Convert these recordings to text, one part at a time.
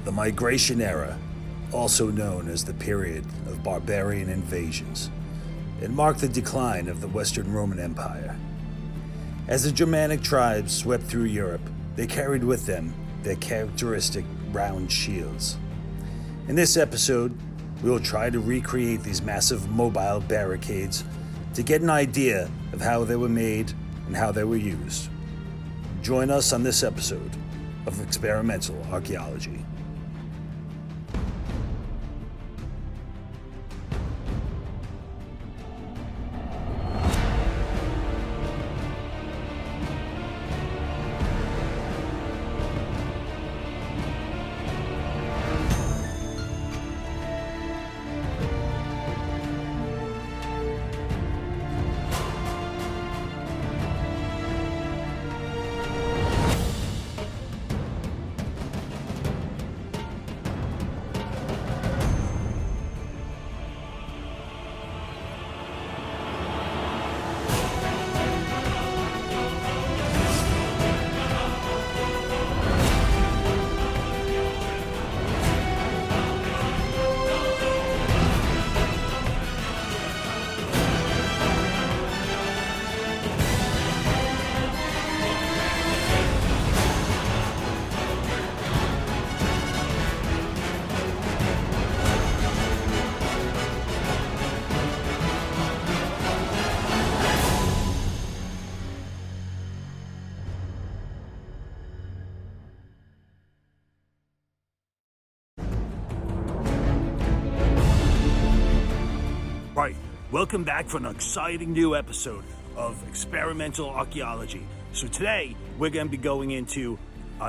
The Migration Era, also known as the period of barbarian invasions, it marked the decline of the Western Roman Empire. As the Germanic tribes swept through Europe, they carried with them their characteristic round shields. In this episode, we will try to recreate these massive mobile barricades to get an idea of how they were made and how they were used. Join us on this episode of Experimental Archaeology. Right, welcome back for an exciting new episode of Experimental Archaeology. So today, we're going to be going into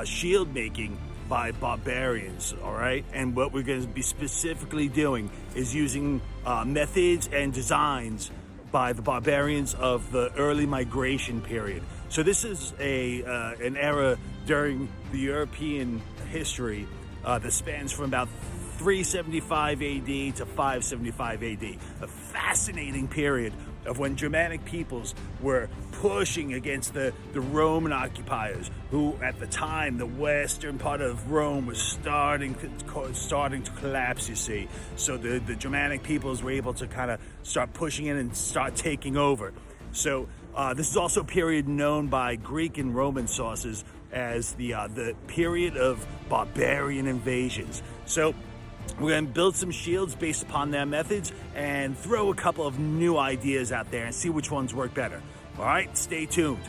shield making by barbarians, all right? And what we're going to be specifically doing is using methods and designs by the barbarians of the early migration period. So this is an era during the European history that spans from about 375 AD to 575 AD, a fascinating period of when Germanic peoples were pushing against the Roman occupiers, who at the time, the western part of Rome was starting to collapse, you see. So the Germanic peoples were able to kind of start pushing in and start taking over. So this is also a period known by Greek and Roman sources as the period of barbarian invasions. So we're going to build some shields based upon their methods and throw a couple of new ideas out there and see which ones work better. All right, stay tuned.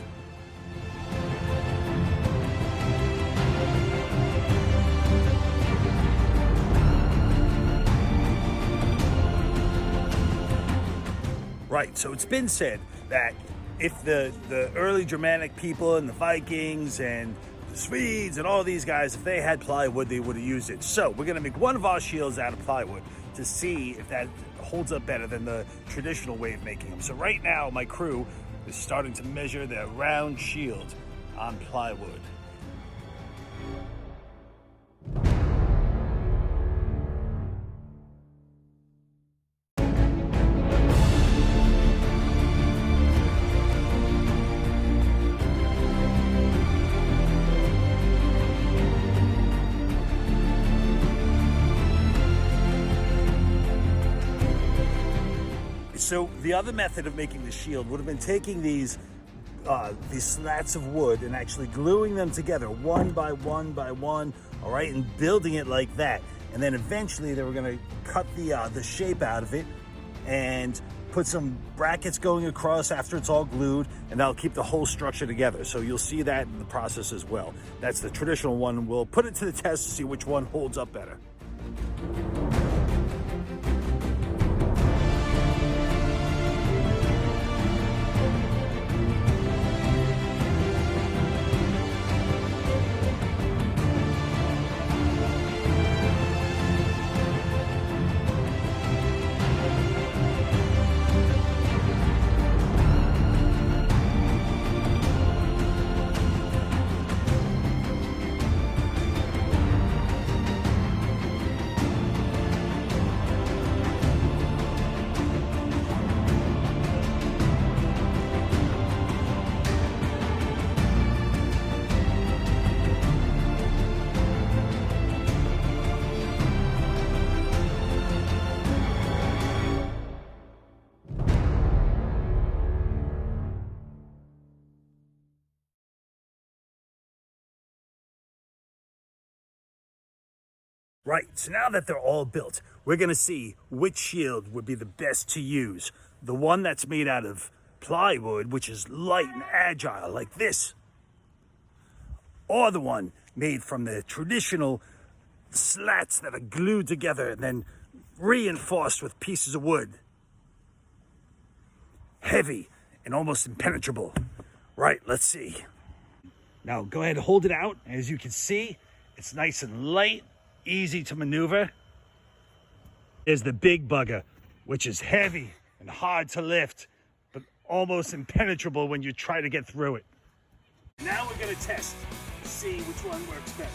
Right, so it's been said that if the early Germanic people and the Vikings and the Swedes and all these guys, if they had plywood, they would have used it. So we're going to make one of our shields out of plywood to see if that holds up better than the traditional way of making them. So right now, my crew is starting to measure their round shield on plywood. So the other method of making the shield would have been taking these slats of wood and actually gluing them together one by one by one, all right, and building it like that. And then eventually they were going to cut the shape out of it and put some brackets going across after it's all glued, and that'll keep the whole structure together. So you'll see that in the process as well. That's the traditional one. We'll put it to the test to see which one holds up better. Right, so now that they're all built, we're gonna see which shield would be the best to use. The one that's made out of plywood, which is light and agile like this, or the one made from the traditional slats that are glued together and then reinforced with pieces of wood. Heavy and almost impenetrable. Right, let's see. Now go ahead and hold it out. As you can see, it's nice and light, easy to maneuver. There's the big bugger, which is heavy and hard to lift, but almost impenetrable when you try to get through it. Now we're gonna test to see which one works better.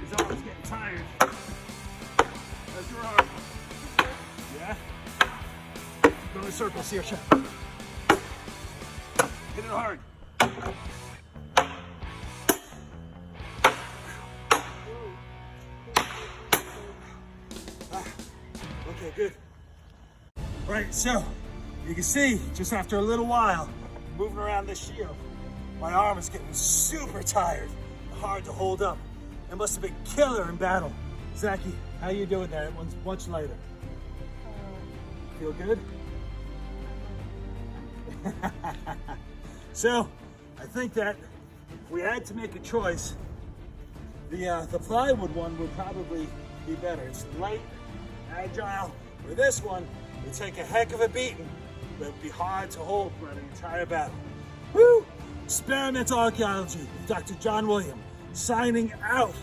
His arm's getting tired. That's your arm. Yeah? Go in circles here, Chef. Hit it hard. Okay, good. Right, so you can see just after a little while, moving around this shield, my arm is getting super tired, hard to hold up. It must have been killer in battle. Zachy, how you doing there? That one's much lighter. Feel good? So, I think that if we had to make a choice, the plywood one would probably be better. It's light, agile. With this one, it would take a heck of a beating, but it would be hard to hold for the entire battle. Woo! Experimental Archaeology with Dr. John William, signing out.